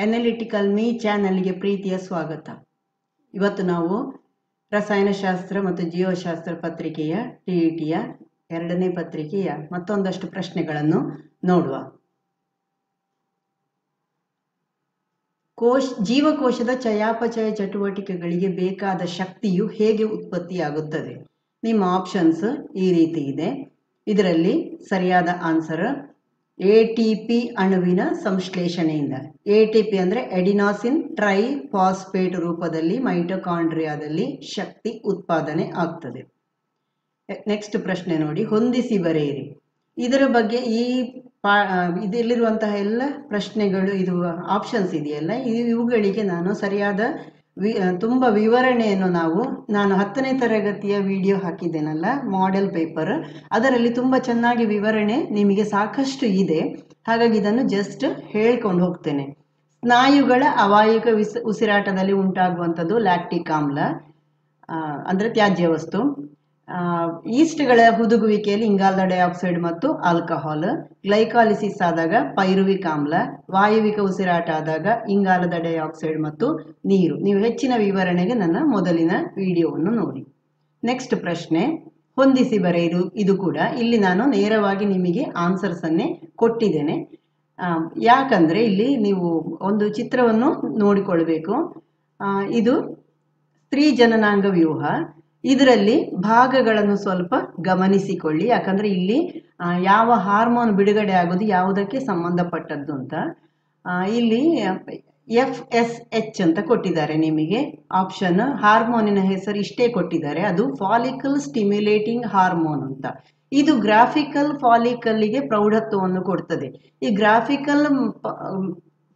Analytical me ಚಾನಲ್ಗೆ ಪ್ರೀತಿಯ ಸ್ವಾಗತ. ಇವತ್ತು ನಾವು ರಸಾಯನಶಾಸ್ತ್ರ ಮತ್ತು ಜೀವಶಾಸ್ತ್ರ ಪತ್ರಿಕೆಯ ಟಿಇಟಿಯ ಎರಡನೇ ಪತ್ರಿಕೆಯ ಮತ್ತೊಂದಷ್ಟು ಪ್ರಶ್ನೆಗಳನ್ನು ನೋಡುವ. ಜೀವಕೋಶದ ಚಯಾಪಚಯ ಚಟುವಟಿಕೆಗಳಿಗೆ ಬೇಕಾದ ಶಕ್ತಿಯು ಹೇಗೆ ಉತ್ಪತ್ತಿಯಾಗುತ್ತದೆ? ನಿಮ್ಮ ಆಪ್ಷನ್ಸ್ ಈ ರೀತಿ ಇದೆ. ಇದರಲ್ಲಿ ಸರಿಯಾದ ಆನ್ಸರ್ ATP ಅಣುವಿನ ಸಂಶ್ಲೇಷಣೆಯಿಂದ. ATP ಅಂದರೆ ಎಡಿನಾಸಿನ್ ಟ್ರೈ ಫಾಸ್ಫೇಟ್ ರೂಪದಲ್ಲಿ ಮೈಟೊಕಾಂಡ್ರಿಯಾದಲ್ಲಿ ಶಕ್ತಿ ಉತ್ಪಾದನೆ ಆಗ್ತದೆ. ನೆಕ್ಸ್ಟ್ ಪ್ರಶ್ನೆ ನೋಡಿ, ಹೊಂದಿಸಿ ಬರೆಯಿರಿ. ಇದರ ಬಗ್ಗೆ ಇದರಲ್ಲಿರುವಂತಹ ಎಲ್ಲ ಪ್ರಶ್ನೆಗಳು, ಇದು ಆಪ್ಷನ್ಸ್ ಇದೆಯಲ್ಲ, ಇವುಗಳಿಗೆ ನಾನು ಸರಿಯಾದ ತುಂಬ ವಿವರಣೆಯನ್ನು ನಾನು 10ನೇ ತರಗತಿಯ ವಿಡಿಯೋ ಹಾಕಿದ್ದೇನಲ್ಲ, ಮಾಡೆಲ್ ಪೇಪರ್, ಅದರಲ್ಲಿ ತುಂಬ ಚೆನ್ನಾಗಿ ವಿವರಣೆ ನಿಮಗೆ ಸಾಕಷ್ಟು ಇದೆ. ಹಾಗಾಗಿ ಇದನ್ನು ಜಸ್ಟ್ ಹೇಳ್ಕೊಂಡು ಹೋಗ್ತೇನೆ. ಸ್ನಾಯುಗಳ ಅವಾಯಿಕ ಉಸಿರಾಟದಲ್ಲಿ ಉಂಟಾಗುವಂಥದ್ದು ಲ್ಯಾಕ್ಟಿಕ್ ಆಮ್ಲ ಅಂದರೆ ತ್ಯಾಜ್ಯ ವಸ್ತು. ಈಸ್ಟ್ಗಳ ಹುದುಗುವಿಕೆಯಲ್ಲಿ ಇಂಗಾಲದ ಡೈಆಕ್ಸೈಡ್ ಮತ್ತು ಆಲ್ಕಹಾಲ್. ಗ್ಲೈಕಾಲಿಸಿಸ್ ಆದಾಗ ಪೈರುವಿಕ್ ಆಮ್ಲ. ವಾಯುವಿಕ ಉಸಿರಾಟ ಆದಾಗ ಇಂಗಾಲದ ಡೈಆಕ್ಸೈಡ್ ಮತ್ತು ನೀರು. ನೀವು ಹೆಚ್ಚಿನ ವಿವರಣೆಗೆ ನನ್ನ ಮೊದಲಿನ ವಿಡಿಯೋವನ್ನು ನೋಡಿ. ನೆಕ್ಸ್ಟ್ ಪ್ರಶ್ನೆ, ಹೊಂದಿಸಿ ಬರೆಯಿರು. ಇದು ಕೂಡ ಇಲ್ಲಿ ನಾನು ನೇರವಾಗಿ ನಿಮಗೆ ಆನ್ಸರ್ಸ್ ಅನ್ನೇ ಕೊಟ್ಟಿದ್ದೇನೆ. ಯಾಕಂದ್ರೆ ಇಲ್ಲಿ ನೀವು ಒಂದು ಚಿತ್ರವನ್ನು ನೋಡಿಕೊಳ್ಬೇಕು. ಇದು ಸ್ತ್ರೀ ಜನನಾಂಗ ವ್ಯೂಹ. ಇದರಲ್ಲಿ ಭಾಗಗಳನ್ನು ಸ್ವಲ್ಪ ಗಮನಿಸಿಕೊಳ್ಳಿ, ಯಾಕಂದ್ರೆ ಇಲ್ಲಿ ಯಾವ ಹಾರ್ಮೋನ್ ಬಿಡುಗಡೆ ಆಗೋದು ಯಾವುದಕ್ಕೆ ಸಂಬಂಧಪಟ್ಟದ್ದು ಅಂತ. ಇಲ್ಲಿ FSH ಅಂತ ಕೊಟ್ಟಿದ್ದಾರೆ ನಿಮಗೆ ಆಪ್ಷನ್. ಹಾರ್ಮೋನಿನ ಹೆಸರು ಇಷ್ಟೇ ಕೊಟ್ಟಿದ್ದಾರೆ, ಅದು ಫಾಲಿಕಲ್ ಸ್ಟಿಮ್ಯುಲೇಟಿಂಗ್ ಹಾರ್ಮೋನ್ ಅಂತ. ಇದು ಗ್ರಾಫಿಕಲ್ ಫಾಲಿಕಲ್ಗೆ ಪ್ರೌಢತ್ವವನ್ನು ಕೊಡ್ತದೆ. ಈ ಗ್ರಾಫಿಕಲ್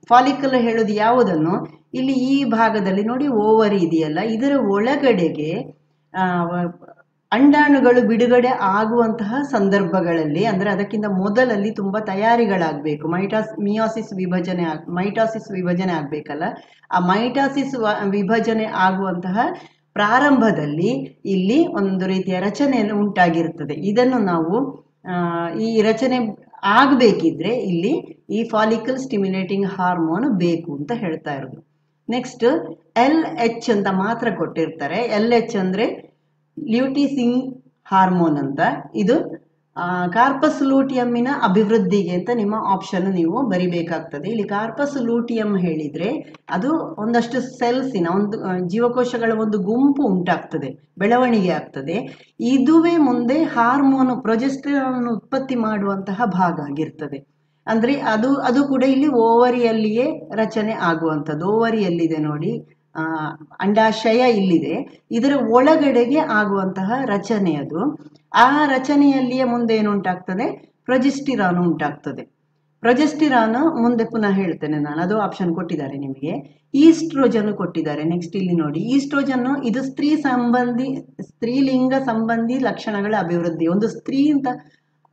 ಫಾಲಿಕಲ್ ಹೇಳೋದು ಯಾವುದನ್ನು, ಇಲ್ಲಿ ಈ ಭಾಗದಲ್ಲಿ ನೋಡಿ ಓವರಿ ಇದೆಯಲ್ಲ, ಇದರ ಒಳಗಡೆಗೆ ಅಂಡಾಣುಗಳು ಬಿಡುಗಡೆ ಆಗುವಂತಹ ಸಂದರ್ಭಗಳಲ್ಲಿ, ಅಂದ್ರೆ ಅದಕ್ಕಿಂತ ಮೊದಲಲ್ಲಿ ತುಂಬಾ ತಯಾರಿಗಳಾಗಬೇಕು. ಮೈಟಾಸಿಸ್ ವಿಭಜನೆ ಆಗ್ಬೇಕಲ್ಲ, ಆ ಮೈಟಾಸಿಸ್ ವಿಭಜನೆ ಆಗುವಂತಹ ಪ್ರಾರಂಭದಲ್ಲಿ ಇಲ್ಲಿ ಒಂದು ರೀತಿಯ ರಚನೆಯನ್ನು ಉಂಟಾಗಿರ್ತದೆ. ಇದನ್ನು ನಾವು ಈ ರಚನೆ ಆಗಬೇಕಿದ್ರೆ ಇಲ್ಲಿ ಈ ಫಾಲಿಕಲ್ ಸ್ಟಿಮ್ಯುಲೇಟಿಂಗ್ ಹಾರ್ಮೋನ್ ಬೇಕು ಅಂತ ಹೇಳ್ತಾ ಇರೋದು. ನೆಕ್ಸ್ಟ್ LH ಅಂತ ಮಾತ್ರ ಕೊಟ್ಟಿರ್ತಾರೆ. LH ಅಂದ್ರೆ ಲ್ಯೂಟಿಸಿನ್ ಹಾರ್ಮೋನ್ ಅಂತ. ಇದು ಕಾರ್ಪಸ್ ಲೂಟಿಯಮ್ಮಿನ ಅಭಿವೃದ್ಧಿಗೆ ಅಂತ ನಿಮ್ಮ ಆಪ್ಷನ್ ನೀವು ಬರಿಬೇಕಾಗ್ತದೆ. ಇಲ್ಲಿ ಕಾರ್ಪಸ್ ಲೂಟಿಯಂ ಹೇಳಿದ್ರೆ ಅದು ಒಂದಷ್ಟು ಸೆಲ್ಸಿನ ಒಂದು ಜೀವಕೋಶಗಳ ಒಂದು ಗುಂಪು ಉಂಟಾಗ್ತದೆ, ಬೆಳವಣಿಗೆ ಆಗ್ತದೆ. ಇದುವೇ ಮುಂದೆ ಹಾರ್ಮೋನ್ ಪ್ರೊಜೆಸ್ಟರಾನ್ ಉತ್ಪತ್ತಿ ಮಾಡುವಂತಹ ಭಾಗ ಆಗಿರ್ತದೆ. ಅಂದ್ರೆ ಅದು ಕೂಡ ಇಲ್ಲಿ ಓವರಿಯಲ್ಲಿಯೇ ರಚನೆ ಆಗುವಂಥದ್ದು. ಓವರಿಯಲ್ಲಿದೆ ನೋಡಿ, ಅಂಡಾಶಯ ಇಲ್ಲಿದೆ, ಇದರ ಒಳಗಡೆಗೆ ಆಗುವಂತಹ ರಚನೆ ಅದು. ಆ ರಚನೆಯಲ್ಲಿಯೇ ಮುಂದೆ ಏನು ಉಂಟಾಗ್ತದೆ, ಪ್ರೊಜೆಸ್ಟಿರಾನ್ ಉಂಟಾಗ್ತದೆ. ಪ್ರೊಜೆಸ್ಟಿರಾನ್ ಮುಂದೆ ಪುನಃ ಹೇಳ್ತೇನೆ ನಾನು, ಅದು ಆಪ್ಷನ್ ಕೊಟ್ಟಿದ್ದಾರೆ ನಿಮಗೆ. ಈಸ್ಟ್ರೋಜನ್ ಕೊಟ್ಟಿದ್ದಾರೆ. ನೆಕ್ಸ್ಟ್ ಇಲ್ಲಿ ನೋಡಿ, ಈಸ್ಟ್ರೋಜನ್ ಇದು ಸ್ತ್ರೀಲಿಂಗ ಸಂಬಂಧಿ ಲಕ್ಷಣಗಳ ಅಭಿವೃದ್ಧಿ. ಒಂದು ಸ್ತ್ರೀ ಅಂತ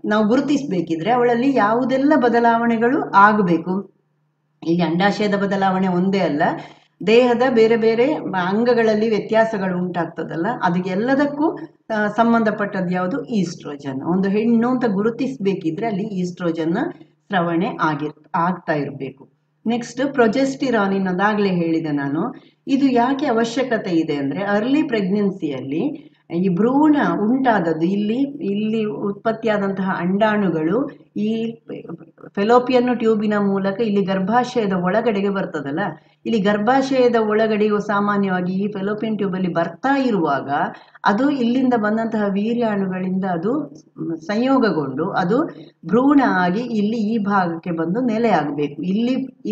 ನಾವು ಗುರುತಿಸಬೇಕಿದ್ರೆ ಅವಳಲ್ಲಿ ಯಾವುದೆಲ್ಲ ಬದಲಾವಣೆಗಳು ಆಗಬೇಕು. ಇಲ್ಲಿ ಅಂಡಾಶಯದ ಬದಲಾವಣೆ ಒಂದೇ ಅಲ್ಲ, ದೇಹದ ಬೇರೆ ಬೇರೆ ಅಂಗಗಳಲ್ಲಿ ವ್ಯತ್ಯಾಸಗಳು ಉಂಟಾಗ್ತದಲ್ಲ, ಅದಕ್ಕೆಲ್ಲದಕ್ಕೂ ಸಂಬಂಧಪಟ್ಟದ್ದು ಯಾವುದು, ಈಸ್ಟ್ರೋಜನ್. ಒಂದು ಹೆಣ್ಣು ಅಂತ ಗುರುತಿಸಬೇಕಿದ್ರೆ ಅಲ್ಲಿ ಈಸ್ಟ್ರೋಜನ್ ಸ್ರವಣೆ ಆಗ್ತಾ ಇರಬೇಕು. ನೆಕ್ಸ್ಟ್ ಪ್ರೊಜೆಸ್ಟಿರಾನ್, ಇನ್ನೊಂದಾಗಲೇ ಹೇಳಿದೆ ನಾನು. ಇದು ಯಾಕೆ ಅವಶ್ಯಕತೆ ಇದೆ ಅಂದ್ರೆ, ಅರ್ಲಿ ಪ್ರೆಗ್ನೆನ್ಸಿಯಲ್ಲಿ ಈ ಭ್ರೂಣ ಉಂಟಾದದ್ದು ಇಲ್ಲಿ ಉತ್ಪತ್ತಿಯಾದಂತಹ ಅಂಡಾಣುಗಳು ಈ ಫೆಲೋಪಿಯನ್ ಟ್ಯೂಬಿನ ಮೂಲಕ ಇಲ್ಲಿ ಗರ್ಭಾಶಯದ ಒಳಗಡೆಗೆ ಬರ್ತದಲ್ಲ, ಇಲ್ಲಿ ಗರ್ಭಾಶಯದ ಒಳಗಡೆಯು ಸಾಮಾನ್ಯವಾಗಿ ಈ ಫೆಲೋಪಿಯನ್ ಟ್ಯೂಬ್ ಅಲ್ಲಿ ಬರ್ತಾ ಇರುವಾಗ ಅದು ಇಲ್ಲಿಂದ ಬಂದಂತಹ ವೀರ್ಯಾಣುಗಳಿಂದ ಅದು ಸಂಯೋಗಗೊಂಡು ಅದು ಭ್ರೂಣ ಆಗಿ ಇಲ್ಲಿ ಈ ಭಾಗಕ್ಕೆ ಬಂದು ನೆಲೆ ಆಗಬೇಕು.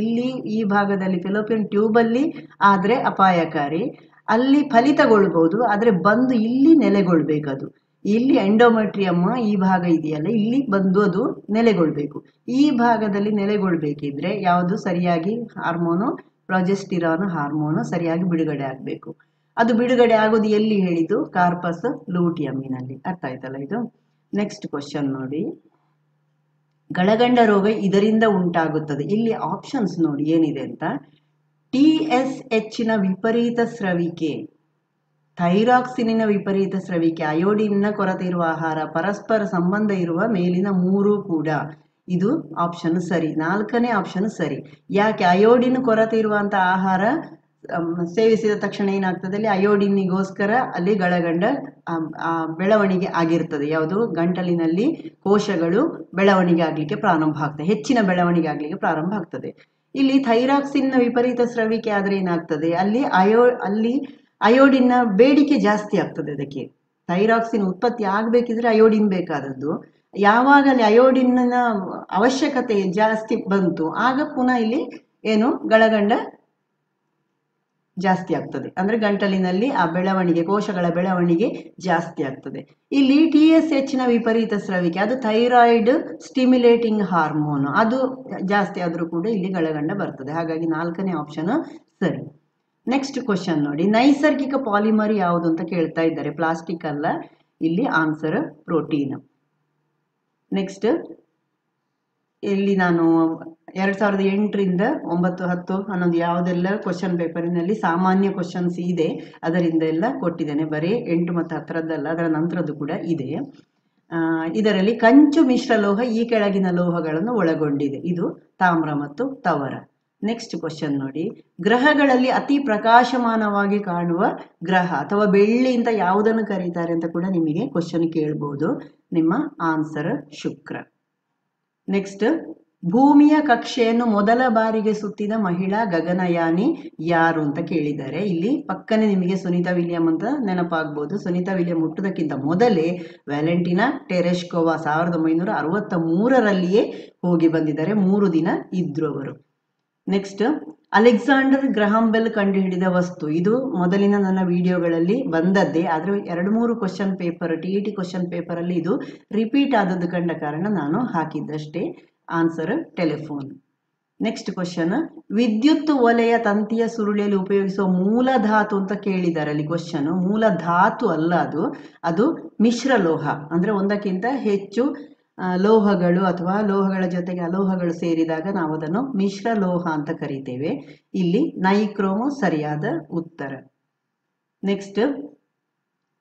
ಇಲ್ಲಿ ಈ ಭಾಗದಲ್ಲಿ ಫೆಲೋಪಿಯನ್ ಟ್ಯೂಬ್ ಅಲ್ಲಿ ಆದ್ರೆ ಅಪಾಯಕಾರಿ, ಅಲ್ಲಿ ಫಲಿತಗೊಳ್ಬಹುದು, ಆದ್ರೆ ಬಂದು ಇಲ್ಲಿ ನೆಲೆಗೊಳ್ಬೇಕದು. ಇಲ್ಲಿ ಎಂಡೋಮೆಟ್ರಿಯಮ್ ಈ ಭಾಗ ಇದೆಯಲ್ಲ, ಇಲ್ಲಿ ಬಂದು ಅದು ನೆಲೆಗೊಳ್ಬೇಕು. ಈ ಭಾಗದಲ್ಲಿ ನೆಲೆಗೊಳ್ಬೇಕಿದ್ರೆ ಯಾವುದು ಸರಿಯಾಗಿ ಹಾರ್ಮೋನು, ಪ್ರೊಜೆಸ್ಟಿರಾನ್ ಹಾರ್ಮೋನು ಸರಿಯಾಗಿ ಬಿಡುಗಡೆ ಆಗಬೇಕು. ಅದು ಬಿಡುಗಡೆ ಆಗೋದು ಎಲ್ಲಿ ಹೇಳಿದ್ದು, ಕಾರ್ಪಸ್ ಲೂಟಿಯಮ್ಮಿನಲ್ಲಿ. ಅರ್ಥ ಆಯ್ತಲ್ಲ ಇದು. ನೆಕ್ಸ್ಟ್ ಕ್ವಶನ್ ನೋಡಿ, ಗಳಗಂಡ ರೋಗ ಇದರಿಂದ ಉಂಟಾಗುತ್ತದೆ. ಇಲ್ಲಿ ಆಪ್ಷನ್ಸ್ ನೋಡಿ ಏನಿದೆ ಅಂತ. TSH ವಿಪರೀತ ಸ್ರವಿಕೆ, ಥೈರಾಕ್ಸಿನಿನ ವಿಪರೀತ ಸ್ರವಿಕೆ, ಅಯೋಡಿನ್ನ ಕೊರತೆ ಇರುವ ಆಹಾರ, ಪರಸ್ಪರ ಸಂಬಂಧ ಇರುವ ಮೇಲಿನ ಮೂರು ಕೂಡ. ಇದು ಆಪ್ಷನ್ ಸರಿ, 4ನೇ ಆಪ್ಷನ್ ಸರಿ. ಯಾಕೆ? ಅಯೋಡಿನ್ ಕೊರತೆ ಇರುವಂತ ಆಹಾರ ಸೇವಿಸಿದ ತಕ್ಷಣ ಏನಾಗ್ತದೆ, ಅಲ್ಲಿ ಅಯೋಡಿನಿಗೋಸ್ಕರ ಅಲ್ಲಿ ಗಳಗಂಡ ಬೆಳವಣಿಗೆ ಆಗಿರ್ತದೆ. ಯಾವುದು? ಗಂಟಲಿನಲ್ಲಿ ಕೋಶಗಳು ಬೆಳವಣಿಗೆ ಆಗ್ಲಿಕ್ಕೆ ಪ್ರಾರಂಭ ಆಗ್ತದೆ, ಹೆಚ್ಚಿನ ಬೆಳವಣಿಗೆ ಆಗ್ಲಿಕ್ಕೆ ಪ್ರಾರಂಭ ಆಗ್ತದೆ. ಇಲ್ಲಿ ಥೈರಾಕ್ಸಿನ್ ವಿಪರೀತ ಸ್ರವಿಕೆ ಆದ್ರೆ ಏನಾಗ್ತದೆ, ಅಲ್ಲಿ ಅಯೋಡಿನ್ನ ಬೇಡಿಕೆ ಜಾಸ್ತಿ ಆಗ್ತದೆ. ಅದಕ್ಕೆ ಥೈರಾಕ್ಸಿನ್ ಉತ್ಪತ್ತಿ ಆಗ್ಬೇಕಿದ್ರೆ ಅಯೋಡಿನ್ ಬೇಕಾದದ್ದು. ಯಾವಾಗ ಅಲ್ಲಿ ಅಯೋಡಿನ್ನ ಅವಶ್ಯಕತೆ ಜಾಸ್ತಿ ಬಂತು, ಆಗ ಪುನಃ ಇಲ್ಲಿ ಏನು ಗಳಗಂಡ ಜಾಸ್ತಿ ಆಗ್ತದೆ. ಅಂದ್ರೆ ಗಂಟಲಿನಲ್ಲಿ ಆ ಬೆಳವಣಿಗೆ, ಕೋಶಗಳ ಬೆಳವಣಿಗೆ ಜಾಸ್ತಿ ಆಗ್ತದೆ. ಇಲ್ಲಿ TSH ನ ವಿಪರೀತ ಸ್ರವಿಕೆ, ಅದು ಥೈರಾಯ್ಡ್ ಸ್ಟಿಮ್ಯುಲೇಟಿಂಗ್ ಹಾರ್ಮೋನ್, ಅದು ಜಾಸ್ತಿ ಆದ್ರೂ ಕೂಡ ಇಲ್ಲಿ ಗಳಗಂಡ ಬರ್ತದೆ. ಹಾಗಾಗಿ 4ನೇ ಆಪ್ಷನ್ ಸರಿ. ನೆಕ್ಸ್ಟ್ ಕ್ವಶನ್ ನೋಡಿ, ನೈಸರ್ಗಿಕ ಪಾಲಿಮರ್ ಯಾವುದು ಅಂತ ಕೇಳ್ತಾ ಇದ್ದಾರೆ. ಪ್ಲಾಸ್ಟಿಕ್ ಅಲ್ಲ, ಇಲ್ಲಿ ಆನ್ಸರ್ ಪ್ರೋಟೀನ್. ನೆಕ್ಸ್ಟ್ ಇಲ್ಲಿ ನಾನು 2008ರಿಂದ 9, 10, 11 ಯಾವುದೆಲ್ಲ ಕ್ವಶನ್ ಪೇಪರಿನಲ್ಲಿ ಸಾಮಾನ್ಯ ಕ್ವಶನ್ಸ್ ಇದೆ ಅದರಿಂದ ಎಲ್ಲ ಕೊಟ್ಟಿದ್ದೇನೆ. ಬರೀ 8 ಮತ್ತು 10ರದ್ದಲ್ಲ, ಅದರ ನಂತರದ್ದು ಕೂಡ ಇದೆ. ಇದರಲ್ಲಿ ಕಂಚು ಮಿಶ್ರಲೋಹ ಈ ಕೆಳಗಿನ ಲೋಹಗಳನ್ನು ಒಳಗೊಂಡಿದೆ. ಇದು ತಾಮ್ರ ಮತ್ತು ತವರ. ನೆಕ್ಸ್ಟ್ ಕ್ವಶನ್ ನೋಡಿ, ಗ್ರಹಗಳಲ್ಲಿ ಅತಿ ಪ್ರಕಾಶಮಾನವಾಗಿ ಕಾಣುವ ಗ್ರಹ ಅಥವಾ ಬೆಳ್ಳಿ ಅಂತ ಯಾವುದನ್ನು ಕರೀತಾರೆ ಅಂತ ಕೂಡ ನಿಮಗೆ ಕ್ವಶನ್ ಕೇಳ್ಬೋದು. ನಿಮ್ಮ ಆನ್ಸರ್ ಶುಕ್ರ. ನೆಕ್ಸ್ಟ್, ಭೂಮಿಯ ಕಕ್ಷೆಯನ್ನು ಮೊದಲ ಬಾರಿಗೆ ಸುತ್ತಿದ ಮಹಿಳಾ ಗಗನಯಾನಿ ಯಾರು ಅಂತ ಕೇಳಿದ್ದಾರೆ. ಇಲ್ಲಿ ಪಕ್ಕನೆ ನಿಮಗೆ ಸುನೀತಾ ವಿಲಿಯಂ ಅಂತ ನೆನಪಾಗ್ಬೋದು. ಸುನೀತಾ ವಿಲಿಯಂ ಹುಟ್ಟುವುದಕ್ಕಿಂತ ಮೊದಲೇ ವ್ಯಾಲೆಂಟಿನಾ ಟೆರೆಶ್ಕೋವಾ 1963ರಲ್ಲಿಯೇ ಹೋಗಿ ಬಂದಿದ್ದಾರೆ. 3 ದಿನ ಇದ್ರು ಅವರು. ನೆಕ್ಸ್ಟ್, ಅಲೆಕ್ಸಾಂಡರ್ ಗ್ರಹಾಂ ಬೆಲ್ ಕಂಡುಹಿಡಿದ ವಸ್ತು. ಇದು ಮೊದಲಿನ ನನ್ನ ವಿಡಿಯೋಗಳಲ್ಲಿ ಬಂದದ್ದೇ, ಆದ್ರೆ 2-3 question paper TET question paper ಅಲ್ಲಿ ಇದು ರಿಪೀಟ್ ಆದದ್ದು ಕಂಡ ಕಾರಣ ನಾನು ಹಾಕಿದ್ದಷ್ಟೇ. Answer telephone. ನೆಕ್ಸ್ಟ್ ಕ್ವಶನ್, ವಿದ್ಯುತ್ ವಲಯ ತಂತಿಯ ಸುರುಳಿಯಲ್ಲಿ ಉಪಯೋಗಿಸುವ ಮೂಲ ಧಾತು ಅಂತ ಕೇಳಿದ್ದಾರೆ. ಅಲ್ಲಿ ಕ್ವಶನ್ ಮೂಲ ಧಾತು ಅಲ್ಲ, ಅದು ಮಿಶ್ರ ಲೋಹ. ಅಂದ್ರೆ ಒಂದಕ್ಕಿಂತ ಹೆಚ್ಚು ಲೋಹಗಳು ಅಥವಾ ಲೋಹಗಳ ಜೊತೆಗೆ ಅಲೋಹಗಳು ಸೇರಿದಾಗ ನಾವು ಅದನ್ನು ಮಿಶ್ರ ಲೋಹ ಅಂತ ಕರಿತೇವೆ. ಇಲ್ಲಿ ನೈಕ್ರೋಮೋ ಸರಿಯಾದ ಉತ್ತರ. ನೆಕ್ಸ್ಟ್,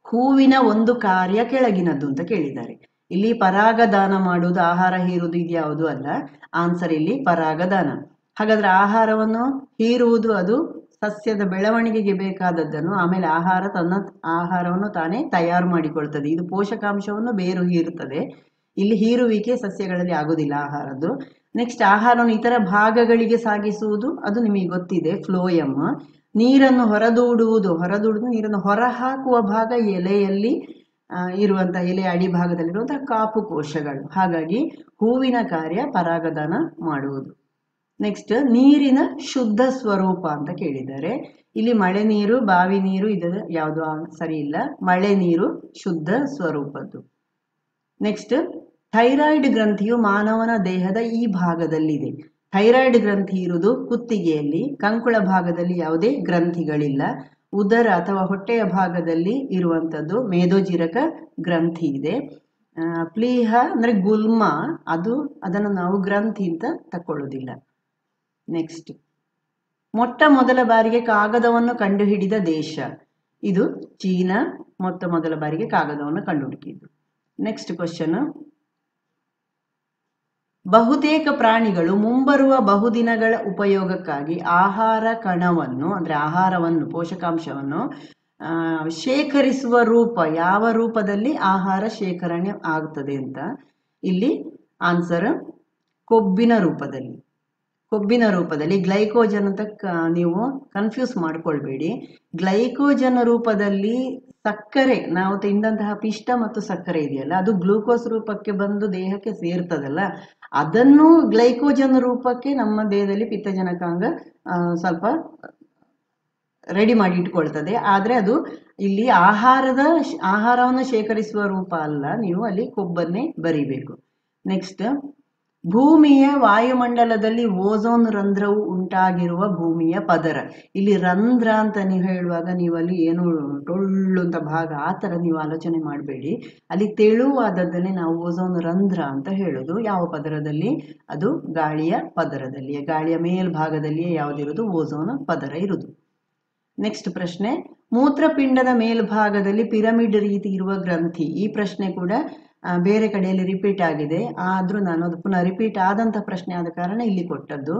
ಹೂವಿನ ಒಂದು ಕಾರ್ಯ ಕೆಳಗಿನದ್ದು ಅಂತ ಕೇಳಿದ್ದಾರೆ. ಇಲ್ಲಿ ಪರಾಗದಾನ ಮಾಡುವುದು, ಆಹಾರ ಹೀರುವುದು ಇದ್ಯಾವುದು ಅಲ್ಲ. ಆನ್ಸರ್ ಇಲ್ಲಿ ಪರಾಗದಾನ. ಹಾಗಾದ್ರೆ ಆಹಾರವನ್ನು ಹೀರುವುದು ಅದು ಸಸ್ಯದ ಬೆಳವಣಿಗೆಗೆ ಬೇಕಾದದ್ದನ್ನು, ಆಮೇಲೆ ತನ್ನ ಆಹಾರವನ್ನು ತಾನೇ ತಯಾರು ಮಾಡಿಕೊಳ್ತದೆ. ಇದು ಪೋಷಕಾಂಶವನ್ನು ಬೇರು ಹೀರುತ್ತದೆ. ಇಲ್ಲಿ ಹೀರುವಿಕೆ ಸಸ್ಯಗಳಲ್ಲಿ ಆಗೋದಿಲ್ಲ ಆಹಾರದ್ದು. ನೆಕ್ಸ್ಟ್, ಆಹಾರವನ್ನು ಇತರ ಭಾಗಗಳಿಗೆ ಸಾಗಿಸುವುದು, ಅದು ನಿಮಗೆ ಗೊತ್ತಿದೆ, ಫ್ಲೋಯಮ್. ನೀರನ್ನು ಹೊರದೂಡುವುದು ನೀರನ್ನು ಹೊರಹಾಕುವ ಭಾಗ ಎಲೆಯಲ್ಲಿ ಇರುವಂತಹ, ಎಲೆಯ ಅಡಿಭಾಗದಲ್ಲಿರುವಂತಹ ಕಾಪು ಕೋಶಗಳು. ಹಾಗಾಗಿ ಹೂವಿನ ಕಾರ್ಯ ಪರಾಗದಾನ ಮಾಡುವುದು. ನೆಕ್ಸ್ಟ್, ನೀರಿನ ಶುದ್ಧ ಸ್ವರೂಪ ಅಂತ ಕೇಳಿದ್ದಾರೆ. ಇಲ್ಲಿ ಮಳೆ ನೀರು, ಬಾವಿ ನೀರು ಇದು ಯಾವುದು ಸರಿ ಇಲ್ಲ. ಮಳೆ ನೀರು ಶುದ್ಧ ಸ್ವರೂಪದ್ದು. ನೆಕ್ಸ್ಟ್, ಥೈರಾಯ್ಡ್ ಗ್ರಂಥಿಯು ಮಾನವನ ದೇಹದ ಈ ಭಾಗದಲ್ಲಿದೆ. ಥೈರಾಯ್ಡ್ ಗ್ರಂಥಿ ಇರುವುದು ಕುತ್ತಿಗೆಯಲ್ಲಿ, ಕಂಕುಳ ಭಾಗದಲ್ಲಿ ಯಾವುದೇ ಗ್ರಂಥಿಗಳಿಲ್ಲ. ಉದರ ಅಥವಾ ಹೊಟ್ಟೆಯ ಭಾಗದಲ್ಲಿ ಇರುವಂಥದ್ದು ಮೇದೋಜೀರಕ ಗ್ರಂಥಿ ಇದೆ. ಪ್ಲೀಹ ಅಂದ್ರೆ ಗುಲ್ಮ, ಅದನ್ನು ನಾವು ಗ್ರಂಥಿ ಅಂತ ತಕೊಳ್ಳುವುದಿಲ್ಲ. ನೆಕ್ಸ್ಟ್, ಮೊಟ್ಟ ಮೊದಲ ಬಾರಿಗೆ ಕಾಗದವನ್ನು ಕಂಡುಹಿಡಿದ ದೇಶ. ಇದು ಚೀನಾ ಮೊಟ್ಟ ಮೊದಲ ಬಾರಿಗೆ ಕಾಗದವನ್ನು ಕಂಡುಹಿಡಿದಿದ್ದು. ನೆಕ್ಸ್ಟ್ ಕ್ವಶನ್, ಬಹುತೇಕ ಪ್ರಾಣಿಗಳು ಮುಂಬರುವ ಬಹುದಿನಗಳ ಉಪಯೋಗಕ್ಕಾಗಿ ಆಹಾರ ಕಣವನ್ನು ಅಂದ್ರೆ ಆಹಾರವನ್ನು, ಪೋಷಕಾಂಶವನ್ನು ಶೇಖರಿಸುವ ರೂಪ, ಯಾವ ರೂಪದಲ್ಲಿ ಆಹಾರ ಶೇಖರಣೆ ಆಗ್ತದೆ ಅಂತ. ಇಲ್ಲಿ ಆನ್ಸರ್ ಕೊಬ್ಬಿನ ರೂಪದಲ್ಲಿ. ಗ್ಲೈಕೋಜನ್ ಅಂತ ನೀವು ಕನ್ಫ್ಯೂಸ್ ಮಾಡ್ಕೊಳ್ಬೇಡಿ. ಗ್ಲೈಕೋಜನ್ ರೂಪದಲ್ಲಿ ಸಕ್ಕರೆ, ನಾವು ತಿಂದಂತಹ ಪಿಷ್ಟ ಮತ್ತು ಸಕ್ಕರೆ ಇದೆಯಲ್ಲ, ಅದು ಗ್ಲೂಕೋಸ್ ರೂಪಕ್ಕೆ ಬಂದು ದೇಹಕ್ಕೆ ಸೇರ್ತದಲ್ಲ, ಅದನ್ನು ಗ್ಲೈಕೋಜನ್ ರೂಪಕ್ಕೆ ನಮ್ಮ ದೇಹದಲ್ಲಿ ಪಿತ್ತಜನಕಾಂಗ ಸ್ವಲ್ಪ ರೆಡಿ ಮಾಡಿ ಇಟ್ಕೊಳ್ತದೆ. ಆದ್ರೆ ಅದು ಇಲ್ಲಿ ಆಹಾರವನ್ನು ಶೇಖರಿಸುವ ರೂಪ ಅಲ್ಲ, ನೀವು ಅಲ್ಲಿ ಕೊಬ್ಬನ್ನೇ ಬರಿಬೇಕು. ನೆಕ್ಸ್ಟ್, ಭೂಮಿಯ ವಾಯುಮಂಡಲದಲ್ಲಿ ಓಝೋನ್ ರಂಧ್ರವು ಉಂಟಾಗಿರುವ ಭೂಮಿಯ ಪದರ. ಇಲ್ಲಿ ರಂಧ್ರ ಅಂತ ನೀವು ಹೇಳುವಾಗ ನೀವು ಅಲ್ಲಿ ಏನು ಟೊಳ್ಳು ಅಂತ ಭಾಗ ಆ ಥರ ನೀವು ಆಲೋಚನೆ ಮಾಡಬೇಡಿ. ಅಲ್ಲಿ ತೆಳುವಾದದ್ದನ್ನೇ ನಾವು ಓಝೋನ್ ರಂಧ್ರ ಅಂತ ಹೇಳೋದು. ಯಾವ ಪದರದಲ್ಲಿ? ಅದು ಗಾಳಿಯ ಪದರದಲ್ಲಿ, ಗಾಳಿಯ ಮೇಲ್ಭಾಗದಲ್ಲಿಯೇ ಯಾವುದಿರೋದು? ಓಝೋನ್ ಪದರ ಇರುವುದು. ನೆಕ್ಸ್ಟ್ ಪ್ರಶ್ನೆ, ಮೂತ್ರಪಿಂಡದ ಮೇಲ್ಭಾಗದಲ್ಲಿ ಪಿರಮಿಡ್ ರೀತಿ ಇರುವ ಗ್ರಂಥಿ. ಈ ಪ್ರಶ್ನೆ ಕೂಡ ಬೇರೆ ಕಡೆಯಲ್ಲಿ ರಿಪೀಟ್ ಆಗಿದೆ, ಆದರೂ ನಾನು ಅದು ಪುನಃ ರಿಪೀಟ್ ಆದಂಥ ಪ್ರಶ್ನೆ ಆದ ಕಾರಣ ಇಲ್ಲಿ ಕೊಟ್ಟದ್ದು.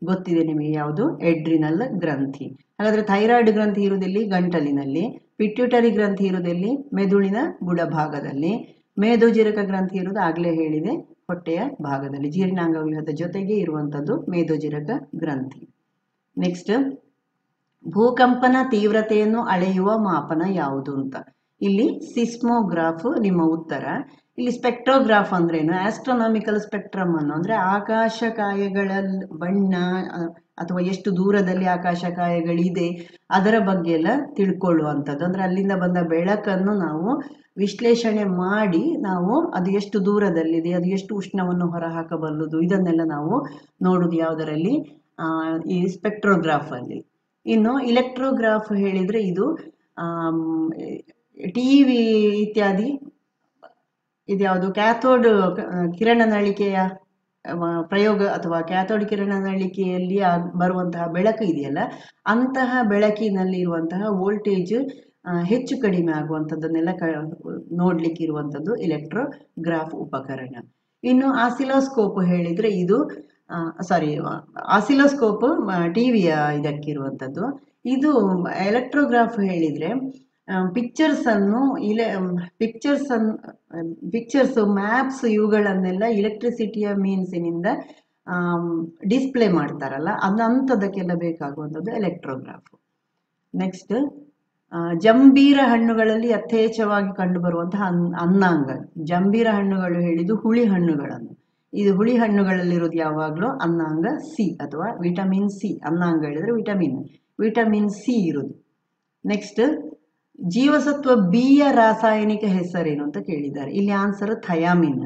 ಗೊತ್ತಿದೆ ನಿಮಗೆ ಯಾವುದು? ಎಡ್ರಿನಲ್ ಗ್ರಂಥಿ. ಹಾಗಾದರೆ ಥೈರಾಯ್ಡ್ ಗ್ರಂಥಿ ಇರುವುದೆಲ್ಲಿ? ಗಂಟಲಿನಲ್ಲಿ. ಪಿಟ್ಯೂಟರಿ ಗ್ರಂಥಿ ಇರುವುದೆಲ್ಲಿ? ಮೆದುಳಿನ ಬುಡಭಾಗದಲ್ಲಿ. ಮೇದೋಜೀರಕ ಗ್ರಂಥಿ ಇರುವುದು ಆಗಲೇ ಹೇಳಿದೆ, ಹೊಟ್ಟೆಯ ಭಾಗದಲ್ಲಿ. ಜೀರ್ಣಾಂಗ ವ್ಯೂಹದ ಜೊತೆಗೆ ಇರುವಂಥದ್ದು ಮೇದೋಜೀರಕ ಗ್ರಂಥಿ. ನೆಕ್ಸ್ಟ್, ಭೂಕಂಪನ ತೀವ್ರತೆಯನ್ನು ಅಳೆಯುವ ಮಾಪನ ಯಾವುದು ಅಂತ. ಇಲ್ಲಿ ಸಿಸ್ಮೋಗ್ರಾಫ್ ನಿಮ್ಮ ಉತ್ತರ. ಇಲ್ಲಿ ಸ್ಪೆಕ್ಟ್ರೋಗ್ರಾಫ್ ಅಂದ್ರೇನು? ಆಸ್ಟ್ರೋನಾಮಿಕಲ್ ಸ್ಪೆಕ್ಟ್ರಮ್ ಅನ್ನು ಅಂದ್ರೆ ಆಕಾಶಕಾಯಗಳ ಬಣ್ಣ ಅಥವಾ ಎಷ್ಟು ದೂರದಲ್ಲಿ ಆಕಾಶಕಾಯಗಳಿದೆ ಅದರ ಬಗ್ಗೆ ಎಲ್ಲ ತಿಳ್ಕೊಳ್ಳುವಂಥದ್ದು. ಅಂದ್ರೆ ಅಲ್ಲಿಂದ ಬಂದ ಬೆಳಕನ್ನು ನಾವು ವಿಶ್ಲೇಷಣೆ ಮಾಡಿ ನಾವು ಅದು ಎಷ್ಟು ದೂರದಲ್ಲಿದೆ, ಅದು ಎಷ್ಟು ಉಷ್ಣವನ್ನು ಹೊರಹಾಕಬಲ್ಲದು, ಇದನ್ನೆಲ್ಲ ನಾವು ನೋಡುದು ಯಾವುದರಲ್ಲಿ? ಈ ಸ್ಪೆಕ್ಟ್ರೋಗ್ರಾಫ್ ಅಲ್ಲಿ. ಇನ್ನು ಇಲೆಕ್ಟ್ರೋಗ್ರಾಫ್ ಹೇಳಿದ್ರೆ ಇದು ಟಿವಿ ಇತ್ಯಾದಿ ಇದ್ಯಾವುದು ಕ್ಯಾಥೋಡ್ ಕಿರಣನಳಿಕೆಯ ಪ್ರಯೋಗ ಅಥವಾ ಕ್ಯಾಥೋಡ್ ಕಿರಣನಳಿಕೆಯಲ್ಲಿ ಬರುವಂತಹ ಬೆಳಕು ಇದೆಯಲ್ಲ, ಅಂತಹ ಬೆಳಕಿನಲ್ಲಿ ಇರುವಂತಹ ವೋಲ್ಟೇಜ್ ಹೆಚ್ಚು ಕಡಿಮೆ ಆಗುವಂಥದ್ದನ್ನೆಲ್ಲ ನೋಡ್ಲಿಕ್ಕೆ ಇರುವಂಥದ್ದು ಇಲೆಕ್ಟ್ರೋಗ್ರಾಫ್ ಉಪಕರಣ. ಇನ್ನು ಆಸಿಲೋಸ್ಕೋಪ್ ಹೇಳಿದ್ರೆ ಇದು ಆಸಿಲೋಸ್ಕೋಪ್ ಟಿವಿಯ ಇದಕ್ಕಿರುವಂಥದ್ದು. ಇದು ಎಲೆಕ್ಟ್ರೋಗ್ರಾಫ್ ಹೇಳಿದ್ರೆ ಪಿಕ್ಚರ್ಸ್ ಮ್ಯಾಪ್ಸ್ ಇವುಗಳನ್ನೆಲ್ಲ ಇಲೆಕ್ಟ್ರಿಸಿಟಿಯ ಮೀನ್ಸಿನಿಂದ ಡಿಸ್ಪ್ಲೇ ಮಾಡ್ತಾರಲ್ಲ, ಅದಂಥದಕ್ಕೆಲ್ಲ ಬೇಕಾಗುವಂಥದ್ದು ಎಲೆಕ್ಟ್ರೋಗ್ರಾಫ್. ನೆಕ್ಸ್ಟ್, ಜಂಬೀರ ಹಣ್ಣುಗಳಲ್ಲಿ ಯಥೇಚ್ಛವಾಗಿ ಕಂಡುಬರುವಂತಹ ಅನ್ನಾಂಗ. ಜಂಬೀರ ಹಣ್ಣುಗಳು ಹೇಳಿದ್ದು ಹುಳಿ ಹಣ್ಣುಗಳನ್ನು. ಇದು ಹುಳಿ ಹಣ್ಣುಗಳಲ್ಲಿರೋದು ಯಾವಾಗಲೂ ಅನ್ನಾಂಗ ಸಿ ಅಥವಾ ವಿಟಮಿನ್ ಸಿ. ಅನ್ನಾಂಗ ಹೇಳಿದ್ರೆ ವಿಟಮಿನ್ ಸಿ ಇರೋದು. ನೆಕ್ಸ್ಟ್, ಜೀವಸತ್ವ ಬಿಯ ರಾಸಾಯನಿಕ ಹೆಸರೇನು ಅಂತ ಕೇಳಿದ್ದಾರೆ. ಇಲ್ಲಿ ಆನ್ಸರ್ ಥಯಾಮಿನ್.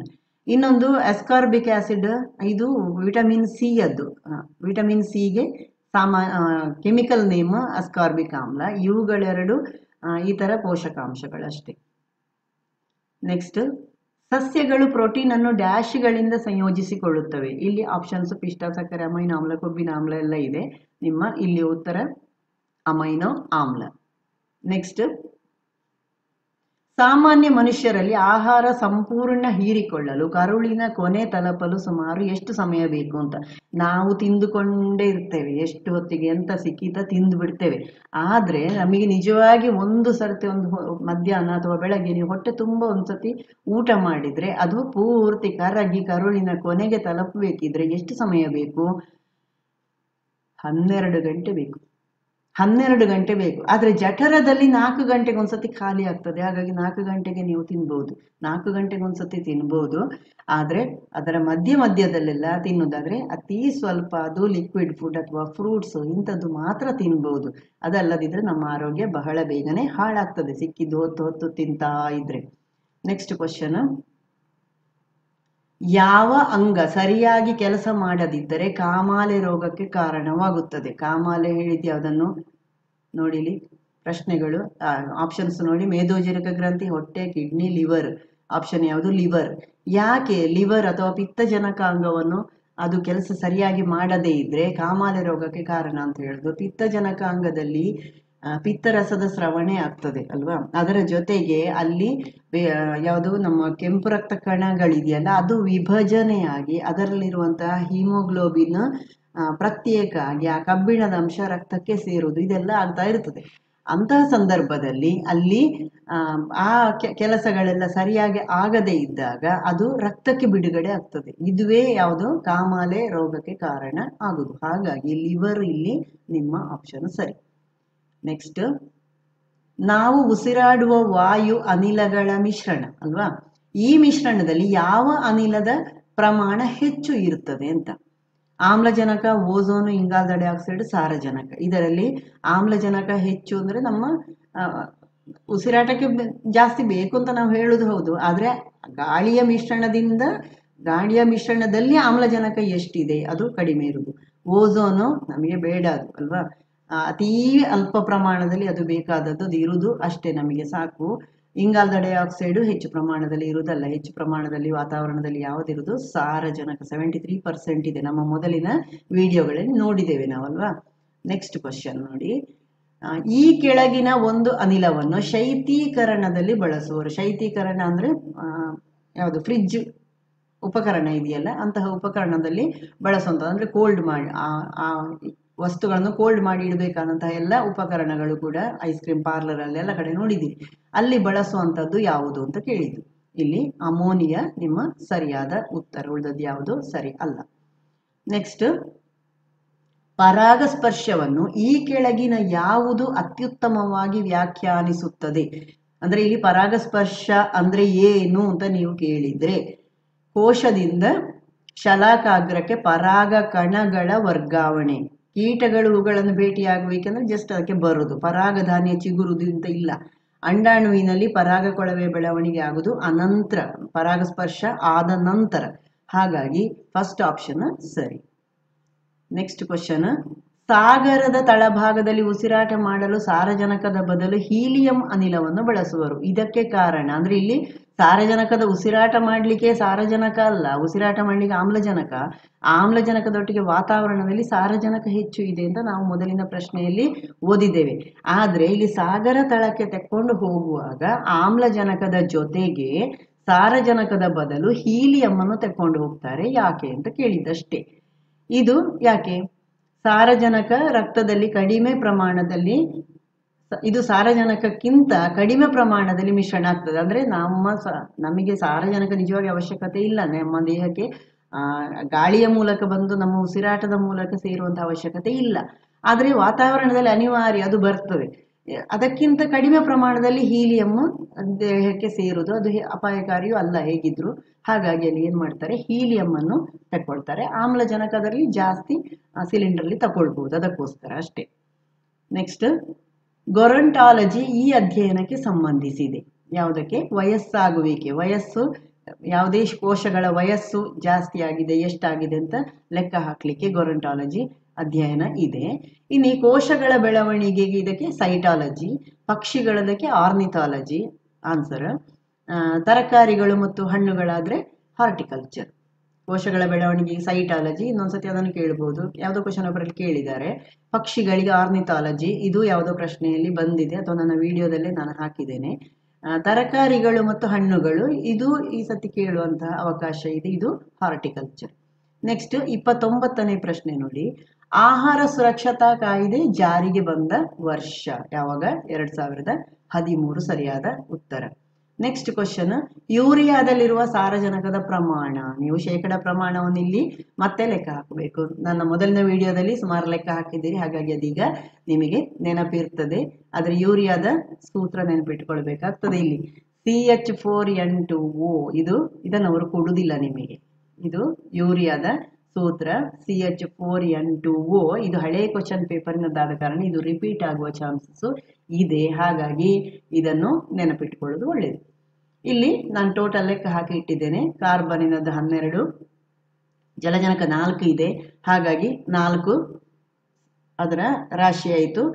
ಇನ್ನೊಂದು ಅಸ್ಕಾರ್ಬಿಕ್ ಆಸಿಡ್, ಇದು ವಿಟಮಿನ್ ಸಿ ಅದ್ದು. ವಿಟಮಿನ್ ಸಿಗೆ ಕೆಮಿಕಲ್ ನೇಮ್ ಅಸ್ಕಾರ್ಬಿಕ್ ಆಮ್ಲ. ಇವುಗಳೆರಡು ಈ ತರ ಪೋಷಕಾಂಶಗಳಷ್ಟೇ. ನೆಕ್ಸ್ಟ್, ಸಸ್ಯಗಳು ಪ್ರೋಟೀನ್ ಅನ್ನು ಡ್ಯಾಶ್ಗಳಿಂದ ಸಂಯೋಜಿಸಿಕೊಳ್ಳುತ್ತವೆ. ಇಲ್ಲಿ ಆಪ್ಷನ್ಸ್ ಪಿಷ್ಟ, ಸಕ್ಕರೆ, ಅಮೈನೋ ಆಮ್ಲ, ಕೊಬ್ಬಿನ ಆಮ್ಲ ಎಲ್ಲ ಇದೆ. ನಿಮ್ಮ ಇಲ್ಲಿ ಉತ್ತರ ಅಮೈನೋ ಆಮ್ಲ. ನೆಕ್ಸ್ಟ್, ಸಾಮಾನ್ಯ ಮನುಷ್ಯರಲ್ಲಿ ಆಹಾರ ಸಂಪೂರ್ಣ ಹೀರಿಕೊಳ್ಳಲು ಕರುಳಿನ ಕೊನೆ ತಲುಪಲು ಸುಮಾರು ಎಷ್ಟು ಸಮಯ ಬೇಕು ಅಂತ. ನಾವು ತಿಂದುಕೊಂಡೇ ಇರ್ತೇವೆ, ಎಷ್ಟು ಹೊತ್ತಿಗೆ ಎಂತ ಸಿಕ್ಕಿತ ತಿಂದು ಬಿಡ್ತೇವೆ. ಆದ್ರೆ ನಮಗೆ ನಿಜವಾಗಿ ಒಂದು ಸರ್ತಿ, ಒಂದು ಮಧ್ಯಾಹ್ನ ಅಥವಾ ಬೆಳಗ್ಗೆ ನೀವು ಹೊಟ್ಟೆ ತುಂಬ ಒಂದ್ಸತಿ ಊಟ ಮಾಡಿದ್ರೆ ಅದು ಪೂರ್ತಿ ಕರಗಿ ಕರುಳಿನ ಕೊನೆಗೆ ತಲುಪಬೇಕಿದ್ರೆ ಎಷ್ಟು ಸಮಯ ಬೇಕು? 12 ಗಂಟೆ ಬೇಕು. 12 ಗಂಟೆ ಬೇಕು. ಆದ್ರೆ ಜಠರದಲ್ಲಿ 4 ಗಂಟೆಗೆ ಒಂದ್ಸತಿ ಖಾಲಿ ಆಗ್ತದೆ. ಹಾಗಾಗಿ 4 ಗಂಟೆಗೆ ನೀವು ತಿನ್ಬಹುದು, 4 ಗಂಟೆಗೆ ಒಂದ್ಸತಿ ತಿನ್ಬಹುದು. ಆದ್ರೆ ಅದರ ಮಧ್ಯದಲ್ಲೆಲ್ಲ ತಿನ್ನುವುದಾದ್ರೆ ಅತಿ ಸ್ವಲ್ಪ ಅದು ಲಿಕ್ವಿಡ್ ಫುಡ್ ಅಥವಾ ಫ್ರೂಟ್ಸ್ ಇಂಥದ್ದು ಮಾತ್ರ ತಿನ್ಬಹುದು. ಅದಲ್ಲದಿದ್ರೆ ನಮ್ಮ ಆರೋಗ್ಯ ಬಹಳ ಬೇಗನೆ ಹಾಳಾಗ್ತದೆ, ಸಿಕ್ಕಿದ್ದು ಹೊತ್ತು ತಿಂತಾ ಇದ್ರೆ. ನೆಕ್ಸ್ಟ್ ಕ್ವಶನ್, ಯಾವ ಅಂಗ ಸರಿಯಾಗಿ ಕೆಲಸ ಮಾಡದಿದ್ದರೆ ಕಾಮಾಲೆ ರೋಗಕ್ಕೆ ಕಾರಣವಾಗುತ್ತದೆ? ಕಾಮಾಲೆ ಹೇಳಿದ್ದೆ ಯಾವುದನ್ನು ನೋಡಿಲಿ. ಪ್ರಶ್ನೆಗಳು ಆಪ್ಷನ್ಸ್ ನೋಡಿ. ಮೇದೋಜೀರಕ ಗ್ರಂಥಿ, ಹೊಟ್ಟೆ, ಕಿಡ್ನಿ, ಲಿವರ್. ಆಪ್ಷನ್ ಯಾವುದು? ಲಿವರ್. ಯಾಕೆ ಲಿವರ್ ಅಥವಾ ಪಿತ್ತಜನಕ ಅಂಗವನ್ನು ಅದು ಕೆಲಸ ಸರಿಯಾಗಿ ಮಾಡದೇ ಇದ್ರೆ ಕಾಮಾಲೆ ರೋಗಕ್ಕೆ ಕಾರಣ ಅಂತ ಹೇಳುದು? ಪಿತ್ತಜನಕ ಅಂಗದಲ್ಲಿ ಪಿತ್ತರಸದ ಸ್ರವಣೆ ಆಗ್ತದೆ ಅಲ್ವಾ, ಅದರ ಜೊತೆಗೆ ಅಲ್ಲಿ ಯಾವುದು ನಮ್ಮ ಕೆಂಪು ರಕ್ತ ಕಣಗಳಿದೆಯಲ್ಲ ಅದು ವಿಭಜನೆಯಾಗಿ ಅದರಲ್ಲಿರುವಂತಹ ಹಿಮೋಗ್ಲೋಬಿನ್ ಪ್ರತ್ಯೇಕ ಆಗಿ ಆ ಕಬ್ಬಿಣದ ಅಂಶ ರಕ್ತಕ್ಕೆ ಸೇರುವುದು, ಇದೆಲ್ಲ ಆಗ್ತಾ ಇರ್ತದೆ. ಅಂತಹ ಸಂದರ್ಭದಲ್ಲಿ ಅಲ್ಲಿ ಆ ಕೆಲಸಗಳೆಲ್ಲ ಸರಿಯಾಗಿ ಆಗದೇ ಇದ್ದಾಗ ಅದು ರಕ್ತಕ್ಕೆ ಬಿಡುಗಡೆ ಆಗ್ತದೆ. ಇದುವೇ ಯಾವುದು? ಕಾಮಾಲೆ ರೋಗಕ್ಕೆ ಕಾರಣ ಆಗುದು. ಹಾಗಾಗಿ ಲಿವರ್ ಇಲ್ಲಿ ನಿಮ್ಮ ಆಪ್ಷನ್ ಸರಿ. ನೆಕ್ಸ್ಟ್, ನಾವು ಉಸಿರಾಡುವ ವಾಯು ಅನಿಲಗಳ ಮಿಶ್ರಣ ಅಲ್ವಾ, ಈ ಮಿಶ್ರಣದಲ್ಲಿ ಯಾವ ಅನಿಲದ ಪ್ರಮಾಣ ಹೆಚ್ಚು ಇರುತ್ತದೆ ಅಂತ? ಆಮ್ಲಜನಕ, ಓಝೋನು, ಇಂಗಾಲದ ಡೈಆಕ್ಸೈಡ್, ಸಾರಜನಕ. ಇದರಲ್ಲಿ ಆಮ್ಲಜನಕ ಹೆಚ್ಚು ಅಂದ್ರೆ ನಮ್ಮ ಉಸಿರಾಟಕ್ಕೆ ಜಾಸ್ತಿ ಬೇಕು ಅಂತ ನಾವು ಹೇಳುದು ಹೌದು. ಆದ್ರೆ ಗಾಳಿಯ ಮಿಶ್ರಣದಲ್ಲಿ ಆಮ್ಲಜನಕ ಎಷ್ಟಿದೆ ಅದು ಕಡಿಮೆ ಇರುವುದು. ಓಝೋನು ನಮಗೆ ಬೇಡ ಅದು ಅಲ್ವಾ, ಅತೀ ಅಲ್ಪ ಪ್ರಮಾಣದಲ್ಲಿ ಅದು ಬೇಕಾದದ್ದು ಅದು ಇರುವುದು ಅಷ್ಟೇ, ನಮಗೆ ಸಾಕು. ಇಂಗಾಲದ ಡೈಆಕ್ಸೈಡ್ ಹೆಚ್ಚು ಪ್ರಮಾಣದಲ್ಲಿ ಇರುವುದಲ್ಲ, ಹೆಚ್ಚು ಪ್ರಮಾಣದಲ್ಲಿ ವಾತಾವರಣದಲ್ಲಿ ಯಾವುದಿರುವುದು? ಸಾರಜನಕ 73% ಇದೆ. ನಮ್ಮ ಮೊದಲಿನ ವಿಡಿಯೋಗಳಲ್ಲಿ ನೋಡಿದ್ದೇವೆ ನಾವಲ್ವಾ. ನೆಕ್ಸ್ಟ್ ಕ್ವಶನ್ ನೋಡಿ. ಈ ಕೆಳಗಿನ ಒಂದು ಅನಿಲವನ್ನು ಶೈತ್ಯೀಕರಣದಲ್ಲಿ ಬಳಸುವರು. ಶೈತ್ಯೀಕರಣ ಅಂದ್ರೆ ಯಾವುದು ಫ್ರಿಡ್ಜ್ ಉಪಕರಣ ಇದೆಯಲ್ಲ, ಅಂತಹ ಉಪಕರಣದಲ್ಲಿ ಬಳಸುವಂಥದ್ದು, ಅಂದರೆ ಕೋಲ್ಡ್ ಮಾಡಿ ಆ ವಸ್ತುಗಳನ್ನು ಕೋಲ್ಡ್ ಮಾಡಿ ಇಡಬೇಕಾದಂತಹ ಎಲ್ಲ ಉಪಕರಣಗಳು ಕೂಡ ಐಸ್ ಕ್ರೀಮ್ ಪಾರ್ಲರ್ ಅಲ್ಲಿ ಎಲ್ಲ ಕಡೆ ನೋಡಿದ್ದೀವಿ. ಅಲ್ಲಿ ಬಳಸುವಂಥದ್ದು ಯಾವುದು ಅಂತ ಕೇಳಿದ್ದು. ಇಲ್ಲಿ ಅಮೋನಿಯಾ ನಿಮ್ಮ ಸರಿಯಾದ ಉತ್ತರ, ಉಳಿದದ್ದು ಯಾವುದು ಸರಿ ಅಲ್ಲ. ನೆಕ್ಸ್ಟ್, ಪರಾಗಸ್ಪರ್ಶವನ್ನು ಈ ಕೆಳಗಿನ ಯಾವುದು ಅತ್ಯುತ್ತಮವಾಗಿ ವ್ಯಾಖ್ಯಾನಿಸುತ್ತದೆ? ಅಂದ್ರೆ ಇಲ್ಲಿ ಪರಾಗಸ್ಪರ್ಶ ಅಂದ್ರೆ ಏನು ಅಂತ ನೀವು ಕೇಳಿದ್ರೆ, ಕೋಶದಿಂದ ಶಲಾಕಾಗ್ರಕ್ಕೆ ಪರಾಗ ಕಣಗಳ ವರ್ಗಾವಣೆ. ಕೀಟಗಳು ಹೂಗಳನ್ನು ಭೇಟಿಯಾಗಬೇಕಂದ್ರೆ ಜಸ್ಟ್ ಅದಕ್ಕೆ ಬರುದು, ಪರಾಗಧಾನ್ಯ ಚಿಗುರುದು ಅಂತ ಇಲ್ಲ. ಅಂಡಾಣುವಿನಲ್ಲಿ ಪರಾಗ ಕೊಳವೆ ಬೆಳವಣಿಗೆ ಆಗುದು ಅನಂತರ, ಪರಾಗಸ್ಪರ್ಶ ಆದ ನಂತರ. ಹಾಗಾಗಿ ಫಸ್ಟ್ ಆಪ್ಷನ್ ಸರಿ. ನೆಕ್ಸ್ಟ್ ಕ್ವಶನ್, ಸಾಗರದ ತಳಭಾಗದಲ್ಲಿ ಉಸಿರಾಟ ಮಾಡಲು ಸಾರಜನಕದ ಬದಲು ಹೀಲಿಯಂ ಅನಿಲವನ್ನು ಬಳಸುವರು. ಇದಕ್ಕೆ ಕಾರಣ ಅಂದ್ರೆ ಇಲ್ಲಿ ಸಾರಜನಕದ ಉಸಿರಾಟ ಮಾಡಲಿಕ್ಕೆ ಸಾರಜನಕ ಅಲ್ಲ, ಉಸಿರಾಟ ಮಾಡಲಿಕ್ಕೆ ಆಮ್ಲಜನಕ. ಆಮ್ಲಜನಕದೊಟ್ಟಿಗೆ ವಾತಾವರಣದಲ್ಲಿ ಸಾರಜನಕ ಹೆಚ್ಚು ಇದೆ ಅಂತ ನಾವು ಮೊದಲಿನ ಪ್ರಶ್ನೆಯಲ್ಲಿ ಓದಿದ್ದೇವೆ. ಆದ್ರೆ ಇಲ್ಲಿ ಸಾಗರ ತಳಕ್ಕೆ ತೆಕ್ಕೊಂಡು ಹೋಗುವಾಗ ಆಮ್ಲಜನಕದ ಜೊತೆಗೆ ಸಾರಜನಕದ ಬದಲು ಹೀಲಿಯಂ ಅನ್ನು ತೆಕ್ಕೊಂಡು ಹೋಗ್ತಾರೆ. ಯಾಕೆ ಅಂತ ಕೇಳಿದ್ದಷ್ಟೇ. ಇದು ಯಾಕೆ? ಸಾರಜನಕ ರಕ್ತದಲ್ಲಿ ಕಡಿಮೆ ಪ್ರಮಾಣದಲ್ಲಿ, ಇದು ಸಾರಜನಕಕ್ಕಿಂತ ಕಡಿಮೆ ಪ್ರಮಾಣದಲ್ಲಿ ಮಿಶ್ರಣ ಆಗ್ತದೆ. ಅಂದ್ರೆ ನಮಗೆ ಸಾರಜನಕ ನಿಜವಾಗಿ ಅವಶ್ಯಕತೆ ಇಲ್ಲ ನಮ್ಮ ದೇಹಕ್ಕೆ, ಗಾಳಿಯ ಮೂಲಕ ಬಂದು ನಮ್ಮ ಉಸಿರಾಟದ ಮೂಲಕ ಸೇರುವಂತಹ ಅವಶ್ಯಕತೆ ಇಲ್ಲ. ಆದ್ರೆ ವಾತಾವರಣದಲ್ಲಿ ಅನಿವಾರ್ಯ ಅದು ಬರ್ತದೆ. ಅದಕ್ಕಿಂತ ಕಡಿಮೆ ಪ್ರಮಾಣದಲ್ಲಿ ಹೀಲಿಯಂ ದೇಹಕ್ಕೆ ಸೇರುವುದು ಅದು ಅಪಾಯಕಾರಿಯೂ ಅಲ್ಲ ಹೇಗಿದ್ರು. ಹಾಗಾಗಿ ಅಲ್ಲಿ ಏನ್ ಮಾಡ್ತಾರೆ, ಹೀಲಿಯಂ ಅನ್ನು ತಕೊಳ್ತಾರೆ. ಆಮ್ಲಜನಕದಲ್ಲಿ ಜಾಸ್ತಿ ಸಿಲಿಂಡರ್ಲಿ ತಕೊಳ್ಬಹುದು, ಅದಕ್ಕೋಸ್ಕರ ಅಷ್ಟೇ. ನೆಕ್ಸ್ಟ್, ಗೊರಂಟಾಲಜಿ ಈ ಅಧ್ಯಯನಕ್ಕೆ ಸಂಬಂಧಿಸಿದೆ. ಯಾವುದಕ್ಕೆ? ವಯಸ್ಸಾಗುವಿಕೆ. ವಯಸ್ಸು, ಯಾವುದೇ ಕೋಶಗಳ ವಯಸ್ಸು ಜಾಸ್ತಿ ಆಗಿದೆ ಎಷ್ಟಾಗಿದೆ ಅಂತ ಲೆಕ್ಕ ಹಾಕ್ಲಿಕ್ಕೆ ಗೊರಂಟಾಲಜಿ ಅಧ್ಯಯನ ಇದೆ. ಇನ್ನು ಈ ಕೋಶಗಳ ಬೆಳವಣಿಗೆಗೆ ಇದಕ್ಕೆ ಸೈಟಾಲಜಿ, ಪಕ್ಷಿಗಳದಕ್ಕೆ ಆರ್ನಿಥಾಲಜಿ ಆನ್ಸರ್. ತರಕಾರಿಗಳು ಮತ್ತು ಹಣ್ಣುಗಳಾದ್ರೆ ಹಾರ್ಟಿಕಲ್ಚರ್. ಕೋಶಗಳ ಬೆಳವಣಿಗೆ ಸೈಟಾಲಜಿ, ಇನ್ನೊಂದ್ಸತಿ ಅದನ್ನು ಕೇಳಬಹುದು, ಯಾವುದೋ ಕ್ವಶನ್ ಪೇಪರಲ್ಲಿ ಕೇಳಿದ್ದಾರೆ. ಪಕ್ಷಿಗಳಿಗೆ ಆರ್ನಿಥಾಲಜಿ, ಇದು ಯಾವುದೋ ಪ್ರಶ್ನೆಯಲ್ಲಿ ಬಂದಿದೆ ಅಥವಾ ನನ್ನ ವಿಡಿಯೋದಲ್ಲೇ ನಾನು ಹಾಕಿದ್ದೇನೆ. ತರಕಾರಿಗಳು ಮತ್ತು ಹಣ್ಣುಗಳು, ಇದು ಈ ಸತಿ ಕೇಳುವಂತಹ ಅವಕಾಶ ಇದೆ, ಇದು ಹಾರ್ಟಿಕಲ್ಚರ್. ನೆಕ್ಸ್ಟ್ 29ನೇ ಪ್ರಶ್ನೆ ನೋಡಿ, ಆಹಾರ ಸುರಕ್ಷತಾ ಕಾಯ್ದೆ ಜಾರಿಗೆ ಬಂದ ವರ್ಷ ಯಾವಾಗ? 2013 ಸರಿಯಾದ ಉತ್ತರ. ನೆಕ್ಸ್ಟ್ ಕ್ವಶನ್, ಯೂರಿಯಾದಲ್ಲಿರುವ ಸಾರಜನಕದ ಪ್ರಮಾಣ. ನೀವು ಶೇಕಡ ಪ್ರಮಾಣವನ್ನು ಇಲ್ಲಿ ಮತ್ತೆ ಲೆಕ್ಕ ಹಾಕಬೇಕು. ನನ್ನ ಮೊದಲಿನ ವಿಡಿಯೋದಲ್ಲಿ ಸುಮಾರು ಲೆಕ್ಕ ಹಾಕಿದ್ದೀರಿ, ಹಾಗಾಗಿ ಅದೀಗ ನಿಮಗೆ ನೆನಪಿರ್ತದೆ. ಆದ್ರೆ ಯೂರಿಯಾದ ಸೂತ್ರ ನೆನಪಿಟ್ಕೊಳ್ಬೇಕಾಗ್ತದೆ. ಇಲ್ಲಿ CH4N2O, ಇದನ್ನು ಅವರು ಕೊಡುವುದಿಲ್ಲ ನಿಮಗೆ. ಇದು ಯೂರಿಯಾದ ಸೂತ್ರ CH4N2O. ಇದು ಹಳೆ ಕ್ವಶನ್ ಪೇಪರ್ನದ್ದಾದ ಕಾರಣ ಇದು ರಿಪೀಟ್ ಆಗುವ ಚಾನ್ಸಸ್ ಇದೆ. ಹಾಗಾಗಿ ಇದನ್ನು ನೆನಪಿಟ್ಟುಕೊಳ್ಳೋದು ಒಳ್ಳೆಯದು. ಇಲ್ಲಿ ನಾನು ಟೋಟಲ್ ಲೆಕ್ಕ ಹಾಕಿ ಇಟ್ಟಿದ್ದೇನೆ. ಕಾರ್ಬನಿನದ್ದು 12, ಜಲಜನಕ 4 ಇದೆ, ಹಾಗಾಗಿ 4 ಅದರ ರಾಶಿ ಆಯಿತು.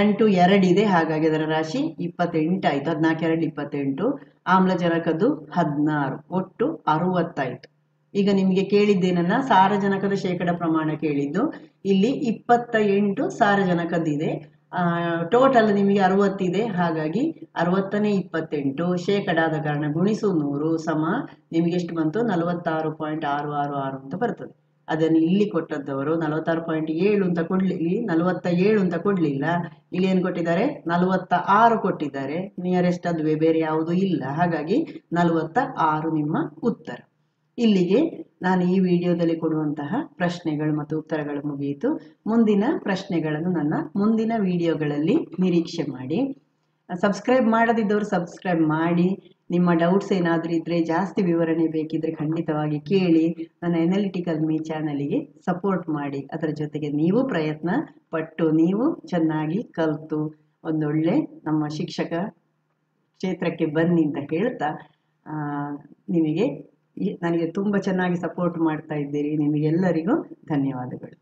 N2 2 ಇದೆ, ಹಾಗಾಗಿ ಅದರ ರಾಶಿ 28 ಆಯಿತು. 14 2 28. ಆಮ್ಲಜನಕದ್ದು 16, ಒಟ್ಟು 60 ಆಯಿತು. ಈಗ ನಿಮಗೆ ಕೇಳಿದ್ದೇನನ್ನ, ಸಾರಜನಕದ ಶೇಕಡ ಪ್ರಮಾಣ ಕೇಳಿದ್ದು. ಇಲ್ಲಿ 28 ಸಾರಜನಕದಿದೆ, ಟೋಟಲ್ ನಿಮಗೆ 60 ಇದೆ. ಹಾಗಾಗಿ 60ನೇ 28 ಶೇಕಡ ಆದ ಕಾರಣ ಗುಣಿಸು 100 ಸಮ ನಿಮಗೆ ಎಷ್ಟು ಬಂತು? 46.666 ಅಂತ ಬರ್ತದೆ. ಅದನ್ನು ಇಲ್ಲಿ ಕೊಟ್ಟದ್ದವರು 46.7 ಅಂತ ಕೊಡ್ಲಿ, 47 ಅಂತ ಕೊಡ್ಲಿಲ್ಲ. ಇಲ್ಲಿ ಏನು ಕೊಟ್ಟಿದ್ದಾರೆ? 46 ಕೊಟ್ಟಿದ್ದಾರೆ. ನಿಯರೆಸ್ಟ್ ಅದುವೇ, ಬೇರೆ ಯಾವುದೂ ಇಲ್ಲ. ಹಾಗಾಗಿ 46 ನಿಮ್ಮ ಉತ್ತರ. ಇಲ್ಲಿಗೆ ನಾನು ಈ ವಿಡಿಯೋದಲ್ಲಿ ಕೊಡುವಂತಹ ಪ್ರಶ್ನೆಗಳು ಮತ್ತು ಉತ್ತರಗಳು ಮುಗಿಯಿತು. ಮುಂದಿನ ಪ್ರಶ್ನೆಗಳನ್ನು ನನ್ನ ಮುಂದಿನ ವಿಡಿಯೋಗಳಲ್ಲಿ ನಿರೀಕ್ಷೆ ಮಾಡಿ. ಸಬ್ಸ್ಕ್ರೈಬ್ ಮಾಡದಿದ್ದವರು ಸಬ್ಸ್ಕ್ರೈಬ್ ಮಾಡಿ. ನಿಮ್ಮ ಡೌಟ್ಸ್ ಏನಾದರೂ ಇದ್ದರೆ, ಜಾಸ್ತಿ ವಿವರಣೆ ಬೇಕಿದ್ರೆ ಖಂಡಿತವಾಗಿ ಕೇಳಿ. ನನ್ನ ಎನಾಲಿಟಿಕಲ್ ಮೀ ಚಾನಲಿಗೆ ಸಪೋರ್ಟ್ ಮಾಡಿ. ಅದರ ಜೊತೆಗೆ ನೀವು ಪ್ರಯತ್ನ ಪಟ್ಟು ನೀವು ಚೆನ್ನಾಗಿ ಕಲಿತು ಒಂದೊಳ್ಳೆ ನಮ್ಮ ಶಿಕ್ಷಕ ಕ್ಷೇತ್ರಕ್ಕೆ ಬನ್ನಿ ಅಂತ ಹೇಳ್ತಾ, ನನಗೆ ತುಂಬ ಚೆನ್ನಾಗಿ ಸಪೋರ್ಟ್ ಮಾಡ್ತಾ ಇದ್ದೀರಿ. ನಿಮಗೆಲ್ಲರಿಗೂ ಧನ್ಯವಾದಗಳು.